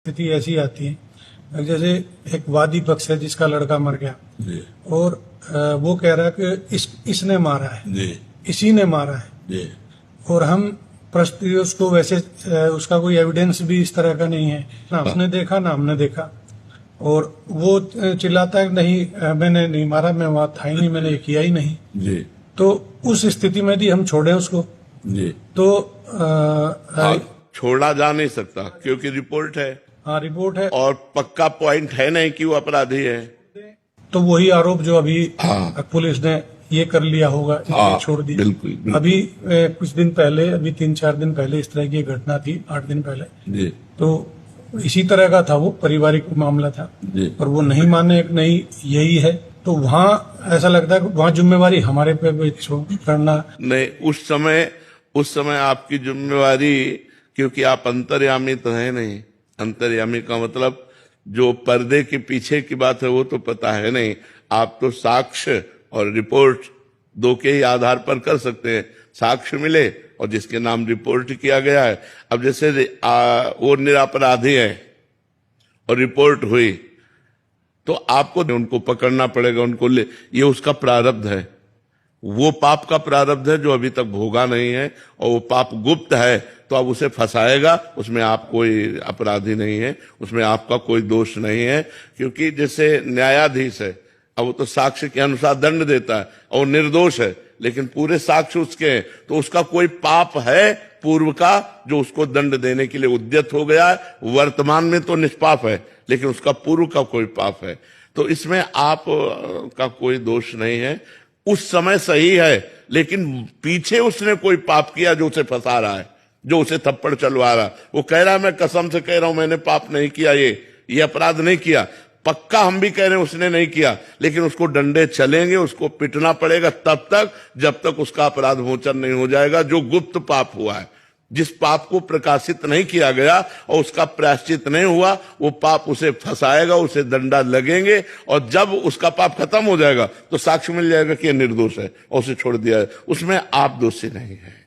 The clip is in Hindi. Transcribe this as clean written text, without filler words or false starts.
स्थिति ऐसी आती है जैसे एक वादी पक्ष है जिसका लड़का मर गया जी और वो कह रहा है कि इसने मारा है, जी इसी ने मारा है। जी और हम प्रस्तुत उसको वैसे उसका कोई एविडेंस भी इस तरह का नहीं है, ना उसने देखा ना हमने देखा। और वो चिल्लाता है नहीं मैंने नहीं मारा, मैं वहां था ही नहीं, मैंने ये किया ही नहीं। जी तो उस स्थिति में भी हम छोड़े उसको जी तो छोड़ा जा नहीं सकता क्योंकि रिपोर्ट है हाँ रिपोर्ट है और पक्का पॉइंट है नहीं कि वो अपराधी है। तो वही आरोप जो अभी हाँ। पुलिस ने ये कर लिया होगा, हाँ, छोड़ दिया। बिल्कुल, बिल्कुल। अभी कुछ दिन पहले, अभी 3-4 दिन पहले इस तरह की घटना थी, 8 दिन पहले। जी तो इसी तरह का था, वो पारिवारिक मामला था। जी और वो नहीं माने नहीं यही है, तो वहाँ ऐसा लगता है कि वहाँ जिम्मेवारी हमारे पे भी करना नहीं, उस समय आपकी जिम्मेवारी, क्योंकि आप अंतर्यामी तो है नहीं। अंतर्यामी का मतलब जो पर्दे के पीछे की बात है वो तो पता है नहीं। आप तो साक्ष्य और रिपोर्ट दो के ही आधार पर कर सकते हैं। साक्ष्य मिले और जिसके नाम रिपोर्ट किया गया है। अब जैसे वो निरपराधी है और रिपोर्ट हुई तो आपको उनको पकड़ना पड़ेगा, उनको ये उसका प्रारब्ध है। वो पाप का प्रारब्ध है जो अभी तक भोगा नहीं है, और वो पाप गुप्त है तो अब उसे फंसाएगा। उसमें आप कोई अपराधी नहीं है, उसमें आपका कोई दोष नहीं है। क्योंकि जैसे न्यायाधीश है, अब वो तो साक्ष्य के अनुसार दंड देता है और निर्दोष है, लेकिन पूरे साक्ष्य उसके हैं, तो उसका कोई पाप है पूर्व का जो उसको दंड देने के लिए उद्यत हो गया है। वर्तमान में तो निष्पाप है, लेकिन उसका पूर्व का कोई पाप है। तो इसमें आप का कोई दोष नहीं है। उस समय सही है, लेकिन पीछे उसने कोई पाप किया जो उसे फंसा रहा है, जो उसे थप्पड़ चलवा रहा। वो कह रहा है मैं कसम से कह रहा हूं मैंने पाप नहीं किया, ये अपराध नहीं किया। पक्का हम भी कह रहे हैं उसने नहीं किया, लेकिन उसको डंडे चलेंगे, उसको पिटना पड़ेगा तब तक जब तक उसका अपराध मोचन नहीं हो जाएगा। जो गुप्त पाप हुआ है, जिस पाप को प्रकाशित नहीं किया गया और उसका प्रायश्चित नहीं हुआ, वो पाप उसे फंसाएगा, उसे दंडा लगेंगे। और जब उसका पाप खत्म हो जाएगा तो साक्ष्य मिल जाएगा कि यह निर्दोष है और उसे छोड़ दिया है। उसमें आप दोषी नहीं है।